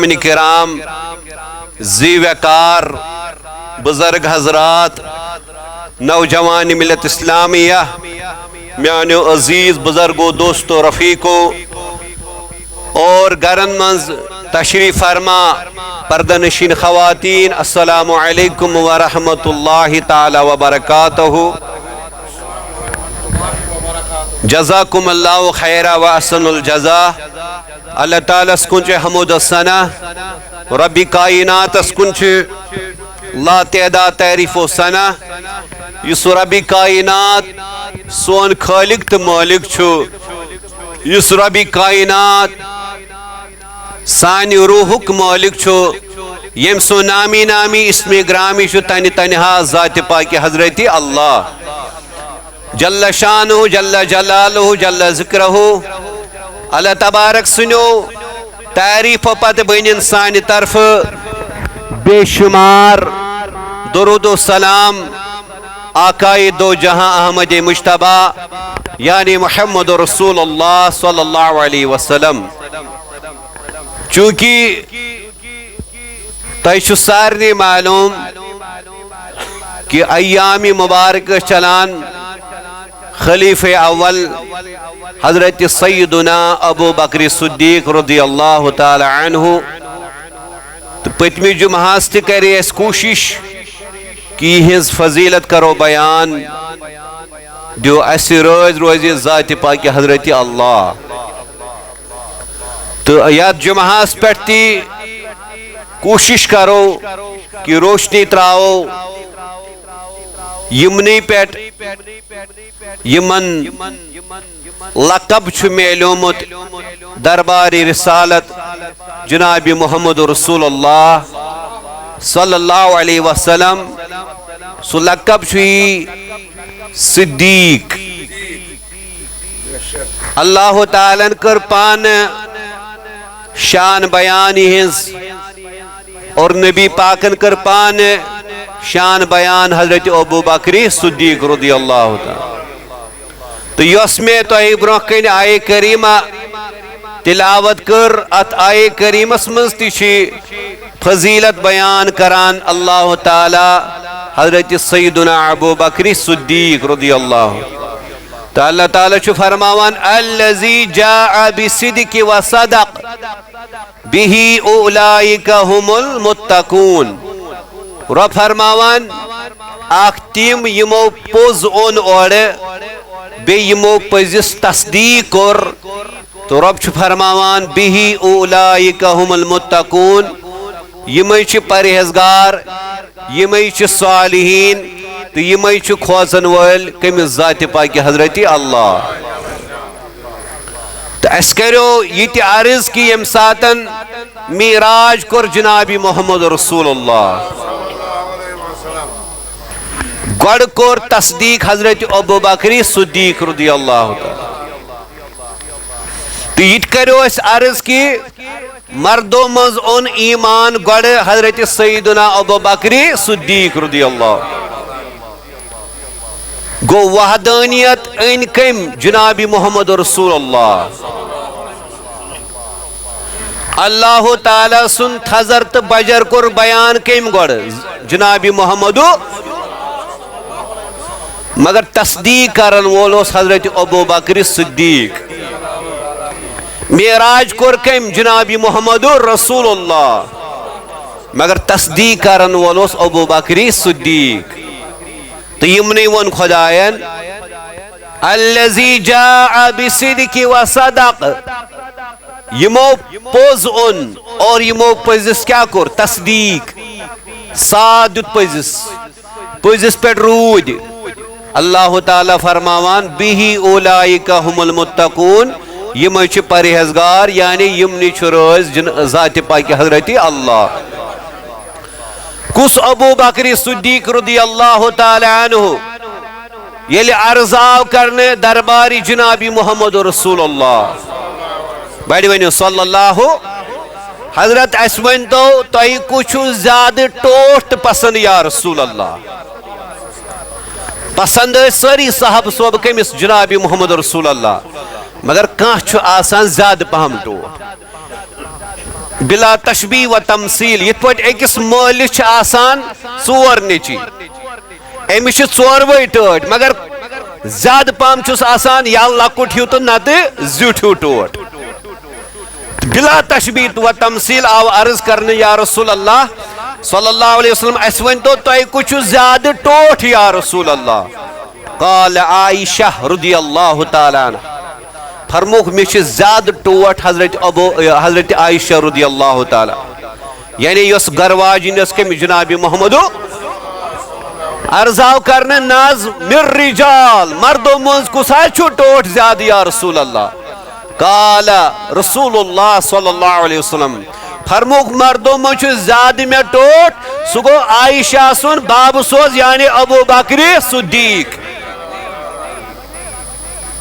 سامن کرام زی وقار بزرگ حضرات نوجوان ملت اسلامیہ میانو عزیز بزرگو دوستو رفیقو اور گرن منز تشریف فرما پردنشین خواتین السلام علیکم ورحمۃ اللہ تعالی وبرکاتہ جزاکم اللہ خیرہ و احسن الجزا اللہ تعالیٰ سکنچ حمد الثنا رب کائنات سکنچ لا تعداد تعریف و ثنا یس رب کائنات سون خالق تو مالک چھو یس رب کائنات سانی روحک مالک چھو یم سو نامی نامی اسم گرامی چھو تنی تنہا ذات پاک حضرت اللہ جل شانہ جل جلالہ جل ذکرہ اللہ تبارک سنو تعریف پت بین سانی طرف بے شمار درود و سلام آقائے دو جہاں احمد مجتبہ یعنی محمد رسول اللہ صلی اللہ علیہ وسلم چونکہ تیشو سارنی معلوم کہ ایام مبارک چلان خلیفہ اول حضرت سیدنا ابو بکر صدیق رضی اللہ تعالی عنہ تو پتمی جمعہ سے کرے اس کوشش کی ہز فضیلت کرو بیان جو ایسی روزی ذات پاک حضرت اللہ تو یاد جمعہ پڑھتی کوشش کرو کہ روشنی تراؤ یمنی پیٹ یمن لقب چھ میلومت درباری رسالت جناب محمد رسول اللہ صلی اللہ علیہ وسلم سو لقب چھ صدیق اللہ تعالیٰ کر پان شان بیان ہز اور نبی پاکن کر پان شان بیان حضرت ابو بکر صدیق رضی اللہ تعالیٰ تو یس میں تو برکن آئے کریمہ تلاوت کر ات آئے کریمہ سمز تیچی فضیلت بیان کران اللہ تعالی حضرت سیدنا ابو بکر صدیق رضی اللہ تو اللہ تعالی چھو فرماوان الذی جاء بصدق وصدق بہی اولئک هم المتقون رب فرماوان اخ تیم یمو پوز اون اوڑے بے یمو پزس تصدیق کر تو رب چھ فرماوان بہی اولئک هم المتقون یمی چھ پرہیزگار یمی چھ صالحین تو یمی چھ کھوزن وال کم ذات پاک حضرت اللہ تو اس کرو یہ تی عرض کی یم ساتن میراج کر جناب محمد رسول اللہ گوڑ کور تصدیق حضرت ابو بکر صدیق رضی اللہ تو یہ کرو اس عرض کی مردوں مز ان ایمان گوڑ حضرت سیدنا ابو بکر صدیق رضی اللہ گو وحدانیت ان کم جناب محمد رسول اللہ اللہ تعالیٰ سن تھزرت بجر کر بیان کم گوڑ جناب محمد مگر تصدیق کرن وولوس حضرت ابو بکر صدیق میراج کور کم جناب محمد رسول اللہ مگر تصدیق کرن وولوس ابو بکر صدیق تو یمنی ون خدایان الذی جاء بصدق وصدق یمو پوز ان اور یمو پزس کیا کور تصدیق سادت پزس پیٹ رود اللہ تعالیٰ فرماوان بہی اولئک هم المتقون یمی چھ پرہیزگار یعنی یمنی چھ روز ذات پاک حضرت اللہ کس ابو بکر صدیق رضی اللہ تعالی عنہ یلی عرضاو کرنے درباری جنابی محمد رسول اللہ بڑی ونیو صلی اللہ حضرت اسمن تو ہی کچھ زیادہ ٹوٹ پسند یا رسول اللہ پسند سری صاحب صوب کمس جناب محمد رسول اللہ مگر کان چھو آسان زیادہ پہم ٹوٹ بلا تشبیہ و تمثیل یت پٹ اکس مالس آسان ژور نیچی امس ژوروے ٹاٹ مگر زیادہ پہم چھس آسان یا لکٹ ہیو تو نت زیوٹ ہیو ٹوٹ بلا تشبیہ و تمثیل آو عرض کرنے یا رسول اللہ صلی اللہ علیہ وسلم اس ون تو تہ کچھ زیادہ ٹوٹ یا رسول اللہ قال عائشہ رضی اللہ تعالی عنہ فرموک مش زیادہ ٹوٹ حضرت عائشہ رضی اللہ تعالی یعنی یس گرواجن اس کے جناب محمد عرضاو کرنے ناز من رجال مردوں منز کسا چھو ٹوٹ زیادہ یا رسول اللہ قال رسول اللہ صلی اللہ علیہ وسلم فرموک مردوں منز زیادہ میں ٹوٹ سگو عائشہ سن باب سوز یعنی ابو بکر صدیق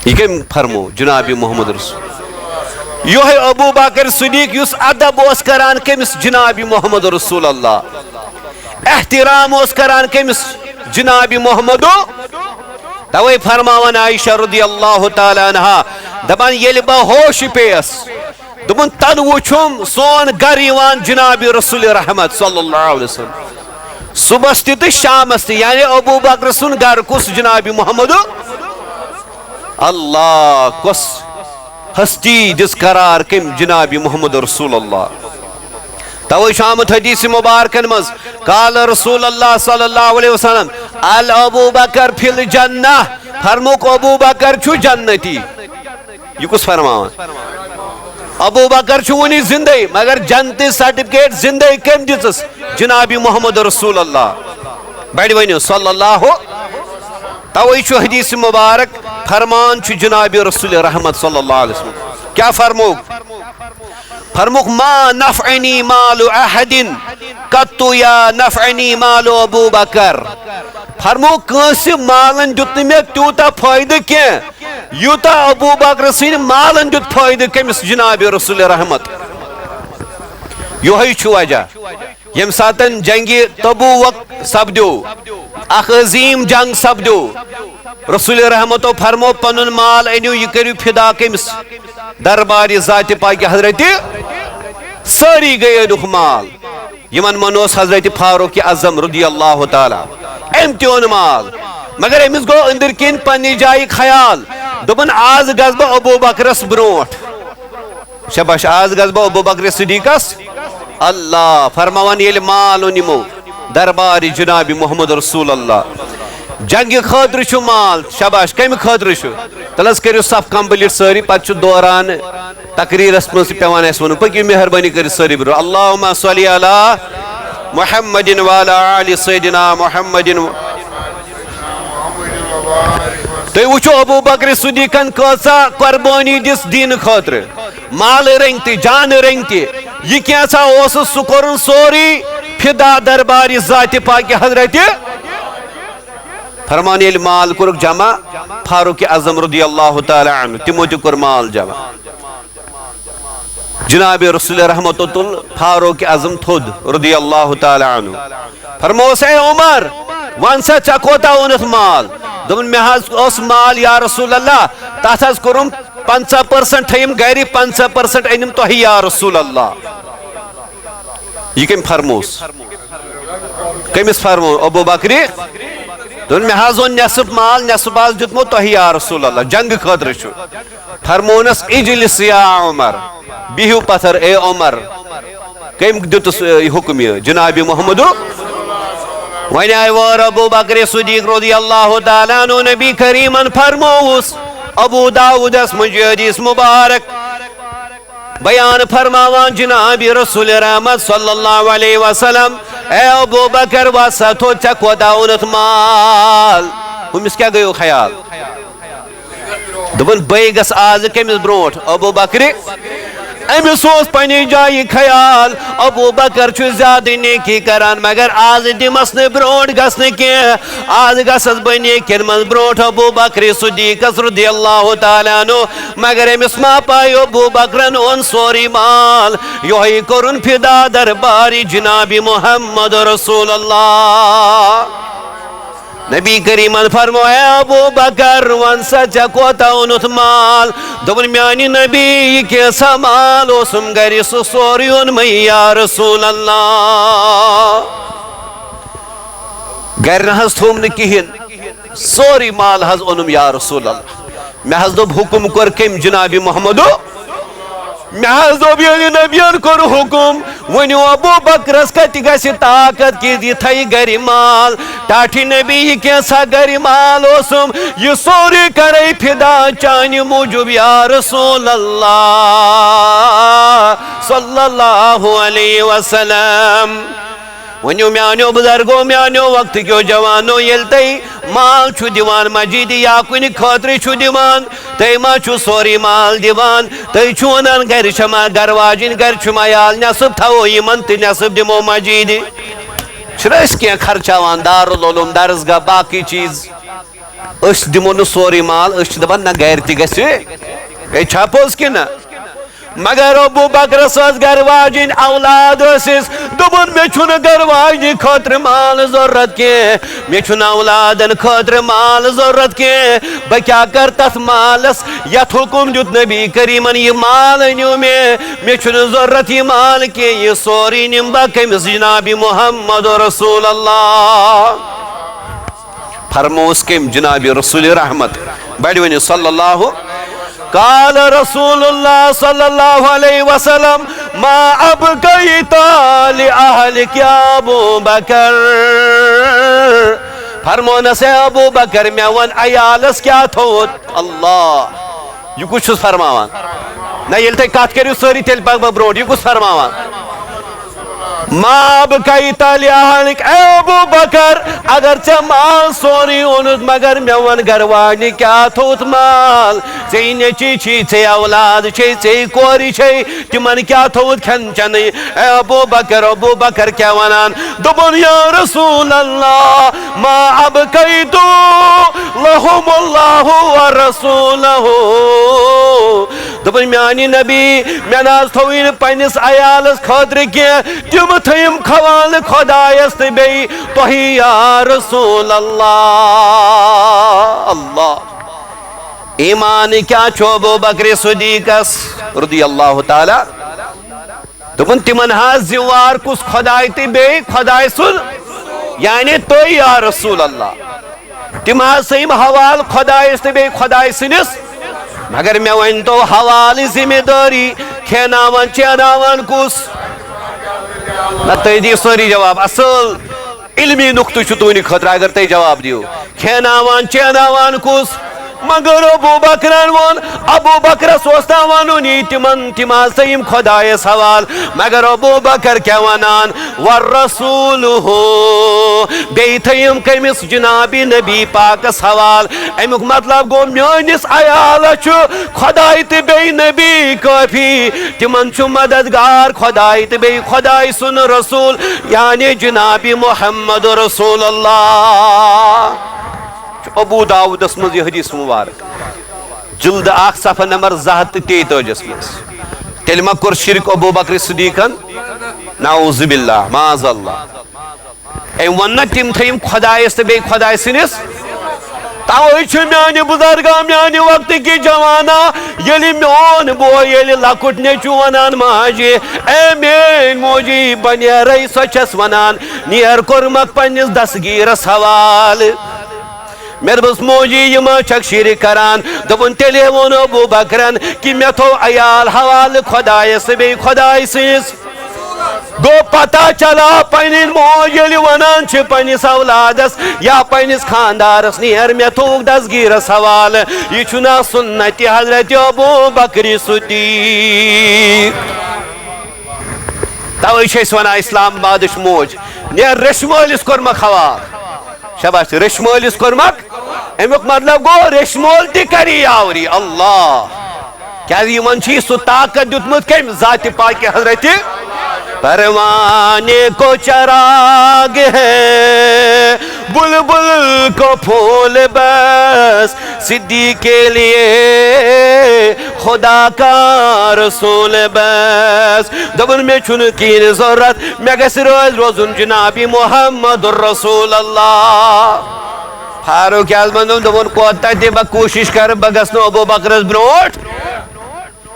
یہ کم فرمو جناب محمد رسول یہ ابو بکر صدیق یس ادب اس کران کمس جناب محمد رسول اللہ احترام اس کران کمس جناب محمد توے فرماون عائشہ رضی اللہ تعالی عنہ دپان یل بہ ہوش پیس دپن تن وچھم سون گر یوان جناب رسول رحمت صلی اللہ علیہ وسلم صبح تہ شامس تہ یعنی ابو بکر سن گر کس جناب محمد اللہ کس ہستی جس قرار کم جناب محمد رسول اللہ توے شامت حدیث مبارکن مز قال رسول اللہ صلی اللہ علیہ وسلم ابو بکر فی الجنہ فرموک ابو بکر چھو جنتی یہ کس فرماون ابو بکر چھو ونی زندہ مگر جنتی سرٹیفکیٹ زندہ کم دس جناب محمد رسول اللہ بڑی ونیو صلی اللہ توے چھو حدیث مبارک فرمان چھو جناب رسول رحمت صلی اللہ علیہ وسلم کیا فرموک فرموک ما نفعنی مال احد قط یا نفعنی مال ابو بکر فرموک کنس مالن دیت میں تیوتا فائدہ کی یوتا ابو بکر سن مالن دیت فائدہ کمس جناب رسول رحمت یہ چھو وجہ یم ساتن جنگی تبوک سپدو اخ عظیم جنگ سپدو رسول رحمتو فرمو پنن مال انیو یہ کریو فدا کمس دربار ذات پاک حضرت ساری گئی انوخ مال یمن منوس حضرت فاروق اعظم رضی اللہ تعالی امتیون مال مگر امس گو اندر کن پنی جائی خیال دبن آز گزبہ ابو بکرس بروٹ شباش آز گزبہ ابو بکر صدیقس اللہ فرماوان یل مال نمو دربار جناب محمد رسول اللہ جنگ خاطر چھو مال شباش کم خاطر چھو تلس کریو صف کمپلیٹ ساری پت چھو دوران تقریر اسمن سے پیوان ایس ونو پاکی مہربانی کری ساری برو اللہم صلی علی محمد وعلا آل سیدنا محمد تو وچو ابو بکر صدیقن کوسا قربانی دس دین خاطر مال رنگتی جان رنگتی یہ کیسا اوس سکرن سوری فدا دربار ذات پاک حضرت فرمان یل مال کرک جمع فاروق اعظم رضی اللہ تعالی عنہ تمو تہ کر مال جمع جناب رسول رحمت تل فاروق اعظم تھود رضی اللہ تعالی عنہ فرموس اے عمر ون سا ژے کوتا اونت مال دپن مے حظ اوس مال یا رسول اللہ تتھ حظ کوٚرُم 50% تھٲیِم گرِ 50% أنِم تۄہہِ یا رسول اللہ یہ کم فرموس کمس فرمو ابو بکری دون میں حض اون نصف مال نصف باز دیتمو تۄہہِ یا رسول اللہ جنگ خاطر چھُ فرمونس اجلس یا عمر بہو پتھر اے عمر کم دتس حکم یہ جناب محمد ون آئی وار ابو بکر صدیق رضی اللہ تعالیٰ عنہ نبی کریمن فرموس ابو داود اس حدیث مبارک بیان فرماوان جناب رسول رحمت صلی اللہ علیہ وسلم اے ابو بکر واسطو چکو داونت مال ہمس کیا گئیو خیال دبن بے گس آز کمس بروٹ ابو بکر امس پنی جائی خیال ابو بکر چھو زیادہ نیکی کران مگر آز دمس نے بروٹ گس نے کی آز گسس بنی کن من بروٹ ابو بکر صدیق رضی اللہ تعالیٰ عنہ مگر امس ما پائی ابو بکرن اون سوری مال یوہی کرن فدا درباری جناب محمد رسول اللہ نبی کریمن فرمایا ابو بکر ون سا ژے کوتاہ اونُتھ مال دوٚپُن میانہِ نبی یہ کیٛاہ مال اوسُم گرِ سُہ سورُے اوٚنمَے یا رسول اللہ گرِ نہ حظ تھوٚوم نہٕ کِہیٖنۍ سورُے مال حظ اوٚنُم یا رسول اللہ مےٚ حظ دوٚپ حُکُم کوٚر کٔمۍ جنابِ محمدو مےٚ حظ دوٚپ ییٚلہِ نبیَن کوٚر حُکُم ؤنِو ابوٗ بکرس کتہِ گژھِ طاقت کہِ یہِ تھایہِ گرِ مال ٹاٹھہِ نبی یہِ کینٛژھا گرِ مال اوسُم یہِ سورُے کرے فِدا چانہِ موٗجوٗب یا رسول اللہ صلی اللہ علیہ وسلم ونیو میانیو بزرگو میانیو وقت کیو جوانو یل تئی مال چھو دیوان مجید یا کنی خاطر چھو دیوان تئی ما چھو سوری مال دیوان تئی چھو انان گر شما گرواجن گر شما یال نصب تھاو ایمن تی نصب دیمو مجید چھرا اس کیا خرچاوان دارالعلوم درسگاہ باقی چیز اس دیمو نو سوری مال اس دبان نا غیر تی گسی اے چھاپوز کی نا مگر ابو بکر سوز گرواجن اولاد اسس دوبن میں چھن گرواجن خاطر مال ضرورت کے میں چھن اولادن خاطر مال ضرورت کے بہ کیا کر تس مالس یت حکم دیت نبی کریمن یہ مال انیو میں چھن ضرورت یہ مال کے یہ سوری نمبا کمس جناب محمد رسول اللہ فرموس کم جناب رسول رحمت بڑھونی صلی اللہ قال رسول اللہ صلی اللہ علیہ وسلم ما ابقیت لأہلک یا ابو بکر فرمونا سے ابو بکر میں ون عیالس کیا تھوت اللہ یہ کچھ فرماوان نا یل تے کات کریو سوری تیل پاک ببروڈ یہ کچھ فرماوان ما ابقیت لأہلک اے ابو بکر اگر ژے مال سوری اونت مگر میں ون گروانی کیا تھوت مال ژے نیچی چھی ژے اولاد چھی ژے کوری چھی تمن کیا تھوت کھن چن اے ابو بکر کیا ونان دوپن یا رسول اللہ ما ابقیت لهم اللہ ورسولہ دوپن میانی نبی میں ناز تھوین پنس عیالس خاطر کی تم تھیم خوال خدایس بی توہی یا رسول اللہ ایمان کیا چھو ابو بکر صدیقس رضی اللہ تعالی دوپن تمن ہاں زیوار کس خدای تی بی خدای سن یعنی توہی یا رسول اللہ تم ہاں سیم حوال خدایس تی بی خدای سنس مگر میں وین تو حوالی ذمہ داری کھیناوان چیناوان کس نہ تیدی سوری جواب اصل علمی نقطہ چھتونی خطرہ اگر تی جواب دیو کھیناوان چیناوان کس مگر ابو بکران وان ابو بکر سوستا وانونی تمہا سیم خدای سوال مگر ابو بکر کیا وانان والرسول ہو بیتھیم کمیس جنابی نبی پاک سوال امیک مطلب گو میونس عیالا چھو خدای تی بی نبی کافی تمن چھو مددگار خدای تی بی خدای سن رسول یعنی جنابی محمد رسول اللہ ابو داود اسمز یہ حدیث مبارک جلد آخ صفحہ نمبر 233 مز تیل مکر شرک ابو بکر صدیقن نعوذ باللہ معاذ اللہ ایم ونہ تم تھیم خدایس بے خدای سنس تاوی چھ میانی بزرگا میانی وقت کی جوانا یلی میون بو یلی لکٹ نیچو ونان ماجی اے مین موجی بنی رئی سچس ونان نیر کرمک پنیس دستگیر سوال میرے بس موجی یما چک شیری کران دبن تیلے ون ابو بکرن کی میں تو عیال حوال خدای سے بے خدای سیس گو پتا چلا پنین موجی ونان چھ پنیس اولادس یا پنیس خاندارس نیر میں تو دستگیر سوال یہ چنا سنتی حضرت ابو بکری صدیق تاوی شیس ونا اسلام بادش موج نیر رشمول اس کرمک حوال شباش رشمول اس کرمک امیک مطلب گو رشمول تی کری آوری اللہ کیا یہ چیز سو طاقت دیتمت کم ذات پاک حضرت پروانے کو چراغ ہے بلبل کو پھول بس صدیق کے لیے خدا کا رسول بس دبن میں چھن کی ضرورت میں گس روز روزن جنابی محمد الرسول اللہ فاروق اعظمن دوٚپُن کوتاہ تہِ بہٕ کوٗشِش کَرٕ بہٕ گژھٕ نہٕ ابوٗ بکرس برونٛٹھ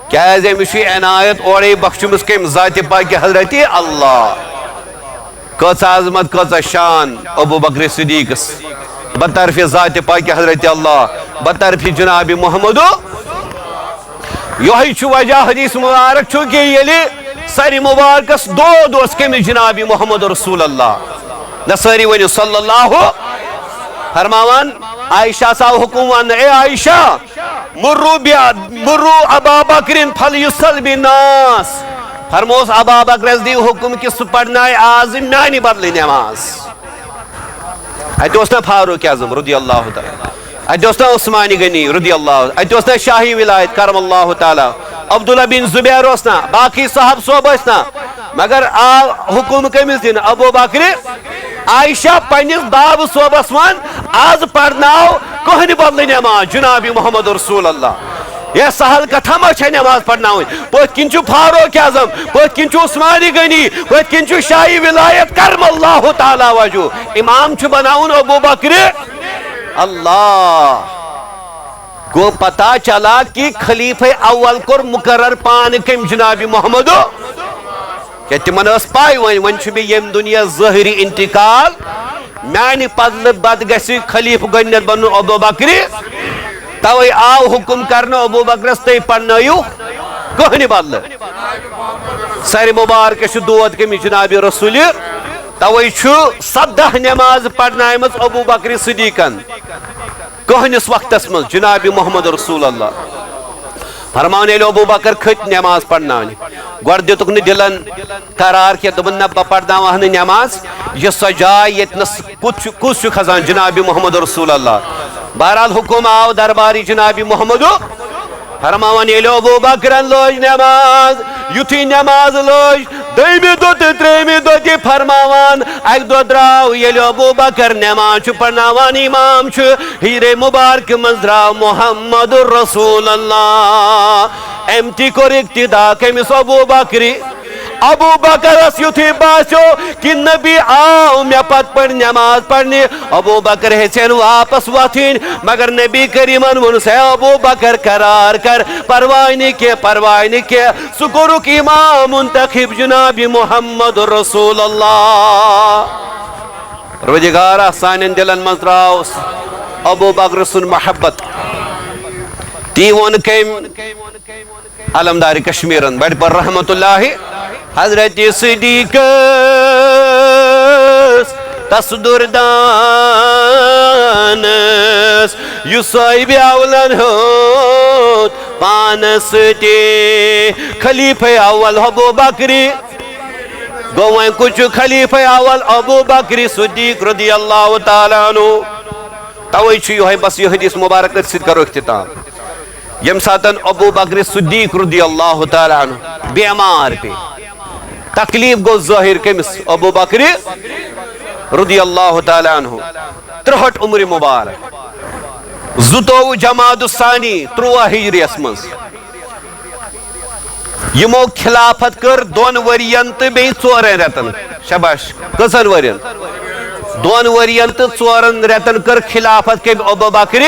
کیٛازِ أمِس چھُ عنایت اورَے بخشمٕژ کٔمۍ ذاتِ پاکہِ حضرتِ اللہ کۭژاہ عظمت کۭژاہ شان ابوٗ بکر صدیٖقس بطرفِ ذاتِ پاکہِ حضرتِ اللہ بطرفِ جناب محمد یہوے چھُ وجہ حدیث مبارک چھُ کہ ییٚلہِ سرِ مبارکس دود اوس کٔمِس جناب محمد رسول اللہ نہ سٲری ؤنِو صلی اللہ فرماوان عائشہ ساو حکم ون اے عائشہ مرو ابا بکرن فلیصل بالناس فرموس ابا بکرس دی حکم کہ سہ پڑھنائے آز میانہ بدلہ نماز اتہ اوس نا فاروق اعظم رضی اللہ تعالی اتہ اوس نا عثمان غنی رضی اللہ اتہ اوس نا شاہی ولایت کرم اللہ تعالی عبداللہ بن زبیر اوس نا باقی صاحب صوب ٲسۍ نا مگر آو حکم کٔمِس دِنہٕ ابوٗ بکر عائشہ پننس داب صوبس من آز پڑھناو کہنہ بدلہ نماز جناب محمد رسول اللہ یہ سہل کتھا ما چھے نماز پڑھناوٕنۍ پٔتۍ کِنۍ چھُ فاروق اعظم پٔتۍ کِنۍ چھُ عثمان غنی پٔتۍ کِنۍ چھُ شاہی ولایت کرم اللہ تعالی وجہ امام چھُ بناوُن ابوٗ بکر اللہ گو پتہ چلا کہ خلیفہ اول کور مقرر پان کم جناب محمد کہ تمن اس پائی ون چھ یم دنیا ظاہری انتقال میانہ بدلہ بد گژھِ خلیفہ گۄڈنیتھ بنن ابوٗ بکر توے آو حکم کرنہ ابوٗ بکرس تُہۍ پرنٲیِو کٕہنہِ بدلہ سر مبارکس چھ دود کٔمِس جناب رسول توے چھ 17 نماز پرنٲیمٕژ ابوٗ بکر صدیقن کہنس وقتس من جناب محمد رسول اللہ فرمان ییٚلہِ ابوٗ بکر کھٔتۍ نماز پرناونہِ گۄڈٕ دِتُکھ نہٕ دلن قرار کینٛہہ دوٚپُن نہ بہٕ پرناوہا نہٕ نماز یہِ سۄ جاے ییٚتنس کُس چھُ کھسان جناب محمد رسول اللہ بہرحال حکم آو درباری جناب محمد فرماوان ییٚلہِ ابوٗ بکرن لٲج نماز یُتھُے نماز لٲج دٔیمہِ دۄہ تہٕ ترٛیٚیمہِ دۄہ تہِ فرماوان اکہِ دۄہ درٛاو ییٚلہِ ابوٗ بکر نماز چھُ پرناوان امام چھُ ہجرے مبارک منٛز درٛاو محمد رسول اللہ أمۍ تہِ کوٚر اقتدا کٔمِس ابوٗ بکر ابوٗ بکرس یُتھُے باسیو کہ نبی آو مےٚ پتہٕ پڑھ نماز پرنہِ ابوٗ بکر ہیٚژٮ۪ن واپس وۄتھٕنۍ مگر نبی کریٖمن ووٚنُس ہے ابوٗ بکر قرار کر پرواے نہٕ کینٛہہ سُہ کوٚرُکھ امام منتخب جناب محمد رسول اللہ روزگارہ سانٮ۪ن دلن منٛز درٛاو ابوٗ بکر سُنٛد محبت تی ووٚن کٔمۍ علمدار کشمیرن بڑ پر رحمت اللہ حضرت صدیقس تصدر دانس یُس صاحب اولن ہود پانس تے خلیفہ اول ابوٗ بکر گو وۄنۍ کُس چھُ خلیفہ اول ابوٗ بکر صدیق رضی اللہ تعالیٰ عنہ توے چھُ یہوے بس یہ حدیث مبارک أتھۍ سۭتۍ کرو اختتام یم ساتن ابوٗ بکر صدیق رضی اللہ تعالیٰ عنہ بیمار پہ تکلیف گو ظاہر کمس ابوٗ بکر رضی اللہ تعالیٰ عنہ 63 عمر مبارک 22 جمادی الثانی 13 ہجریس مز یمو خلافت کر 2 ورین تو بی 4 رتن شباش کسن ورین 2 ورین تو 4 رتن کر خلافت کے ابوٗ بکر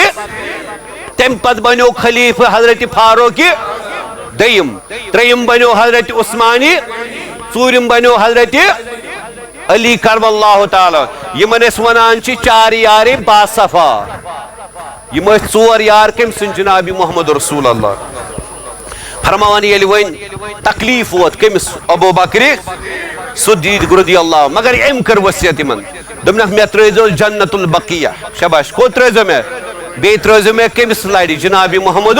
تم پت بنو خلیفہ حضرت فاروق دیم تریم بنو حضرت عثمانی ژوٗرِم بنو حضرت علی کرم اللہ تعالی یمن اس ونان چھ 4 یار باصفا یم 4 یار کم سن جناب محمد رسول اللہ فرماوان ییٚلہِ وۄنۍ تکلیف ووت کمس ابوٗ بکر صدیق رضی اللہ مگر ام کر وصیت یمن دوٚپنکھ مےٚ ترٲیزیو جنت البقیہ شباش کوٚت ترٲیزیو مےٚ بیٚیہِ ترٲیزیو مےٚ کمس لڑِ جناب محمد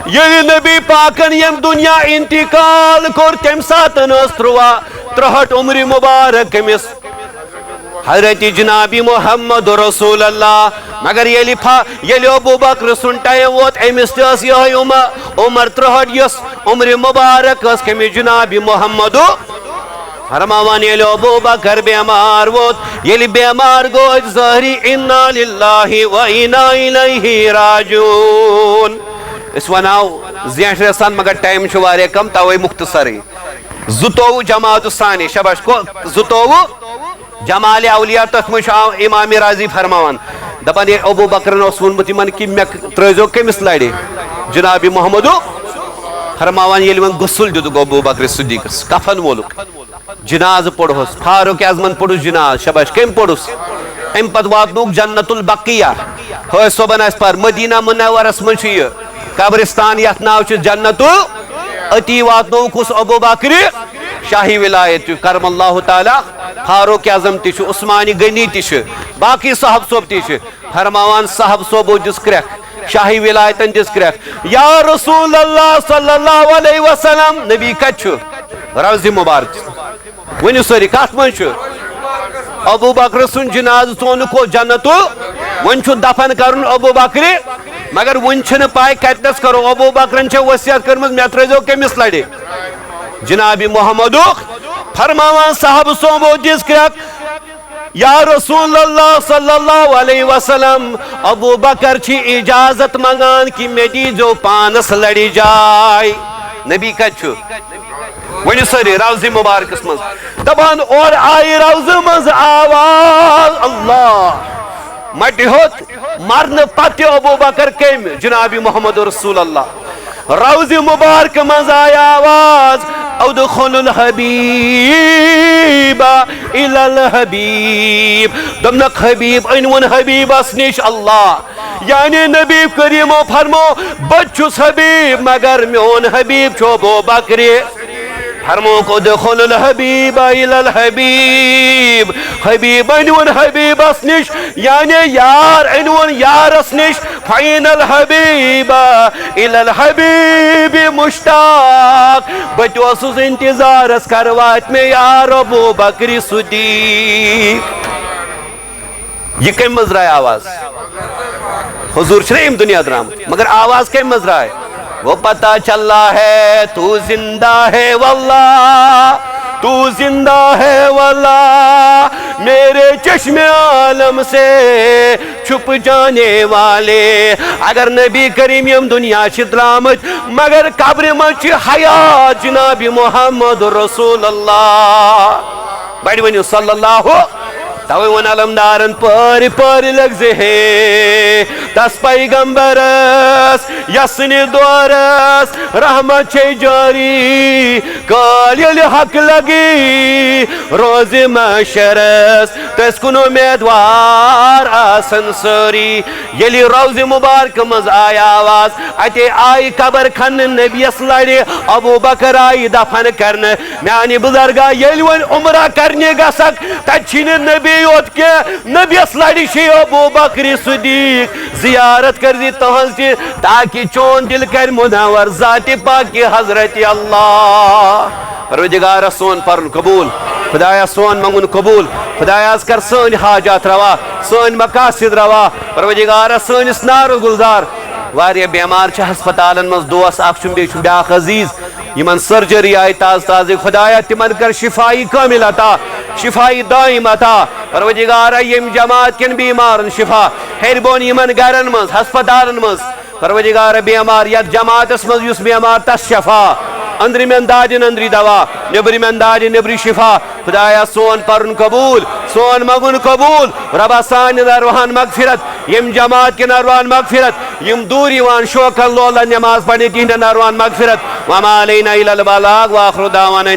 ییٚلہِ نبی پاکن یم دنیا انتقال کوٚر تمہِ ساتن ٲس 63 عمر مبارک کمس حضرت جناب محمد رسول اللہ مگر ییٚلہِ ابوٗ بکر سُنٛد ٹایم ووت أمِس تہِ ٲس یِہوٚے عمر 63 یۄس عمر مبارک ٲس کٔمِس جناب محمد فرماوان ییٚلہِ ابوٗ بکر بیمار ووت ییٚلہِ بیمار گوٚو ظٲہری انا للہ و انا الیہ راجعون أسۍ وناو زیٹھ رسان مگر ٹایم چھُ واریاہ کم توے مختصرے 22 جمادی الثانی شباش 22 جمال اولیاء تتھ منٛز چھُ امام راضی فرماوان دپان یہ ابو بکرن اس ونمت یمن کہ مے ترزو کمس لڑِ جناب محمد فرماوان ییٚلہِ وۄنۍ غسل دِتُکھ ابو بکر صدیقس کفن وولُکھ جناز پوٚرہُس فاروق اعظمن پوٚرُس جناز شاباش کٔمۍ پوٚرُس امہِ پتہٕ واتنووُکھ جنت البقیہ حٲج صٲبن آسہِ پر مدینہ منورس منٛز چھُ یہِ قبرستان یتھ ناو چھُ جنت اتی واتنووُکھ کُس ابو بکر شاہی ولایت کرم اللہ تعالیٰ فاروق اعظم تہِ چھُ عثمانی غنی تہِ چھُ باقی صاحب صوب تہِ چھِ فرماوان صاحب صوبو دِژ کرٛٮ۪کھ شاہی ولایتن دِژ کرٛٮ۪کھ یا رسول اللہ صلی اللہ علیہ وسلم نبی کتہِ چھُ روضِ مبارک ؤنِو سٲری کتھ منٛز چھُ ابو بکر سُنٛد جنازٕ ژونُکھ جنت وۄنۍ چھُ دفن کرُن ابو بکر مگر وۄنۍ چھنہٕ پاے کتنس کرو ابو بکرن چھےٚ وصیت کٔرمٕژ مےٚ ترٲیزیو کٔمِس لڑِ جناب محمدُک فرماوان صاحب صوبو دِژ کرٛٮ۪کھ یا رسول اللہ صلی اللہ علیہ وسلم ابو بکر چھ اجازت منگان کہ مے دیزیو پانس لڑِ جاے نبی کتہِ چھُ ونیو سٲری روضِ مبارکس منٛز دپان اور آیہِ روضہِ منٛز آواز اللہ مٹہِ ہوٚت مرنہٕ پتہٕ ابو بکر کٔمۍ جناب محمد رسول اللہ روضِ مبارک منٛز آیہِ آواز ادخل الحبیب الی الحبیب دمنک حبیب انون حبیبس نش اللہ یعنی نبی کریمو فرمو بچھس حبیب مگر میون حبیب چھو ابو بکر فرمو کو ادخل الحبیب الی الحبیب حبیب انون حبیبس نش یعنی یار انون یارس نش فین الحبیب الی الحبیب مشتاق بچوس انتظارس کروات میں یار ابو بکر صدیق یہ کم مز رائے آواز حضور چھنے دنیا درامت مگر آواز کم مز رائے وہ پتہ چلا ہے تو زندہ ہے واللہ تو زندہ ہے واللہ میرے چشم عالم سے چھپ جانے والے اگر نبی کریم یم دنیا درامت مگر قبر مچ حیات جناب محمد رسول اللہ بڑی ونیو صلی اللہ توے ون علمدارن پاری پاری لگزے ہے تس پیغمبرس یسن دورس رحمت چھے جاری کال یلی حق لگی روز محشرس تس کن امیدوار آسن ساری یلی روز مبارک مز آئی آواز اتے آئی قبر کھن نبیس لڑی ابو بکر آئی دفن کرن میانی بزرگا یلی ون عمرہ کرنے گا سک تچھین نبی یوت کے نبی اسلاڑی شی ابو بکر صدیق زیارت کر دی تہنز کی تاکہ چون دل کر منور ذات پاک حضرت اللہ پروردگار سون پرن قبول خدایا سون منگن قبول خدایا کر سن حاجات روا سن مقاصد روا پروردگار سنس نار گلزار واریا بیمار چھ ہسپتالن مز دوس اخ چم بیچ بیاخ عزیز یمن سرجری آئی تاز تاز خدایا تمن کر شفائی کامل عطا شفائی دائم عطا پروردگار یم جماعت کن بیمارن شفا ہربون یمن گرن مز ہسپتالن مز پروردگار بیمار یت جماعتس مز یس بیمار تس شفا اندری میں انداجن اندری دوا نبری میں انداجن نبری شفا خدایا سون پرن قبول سون مگن قبول ربا سان نروحان مغفرت یم جماعت کے نروحان مغفرت یم دوری وان شوکن لولا نماز پڑھنے تین نروحان مغفرت وما علینا الا البلاغ واخر دعوانا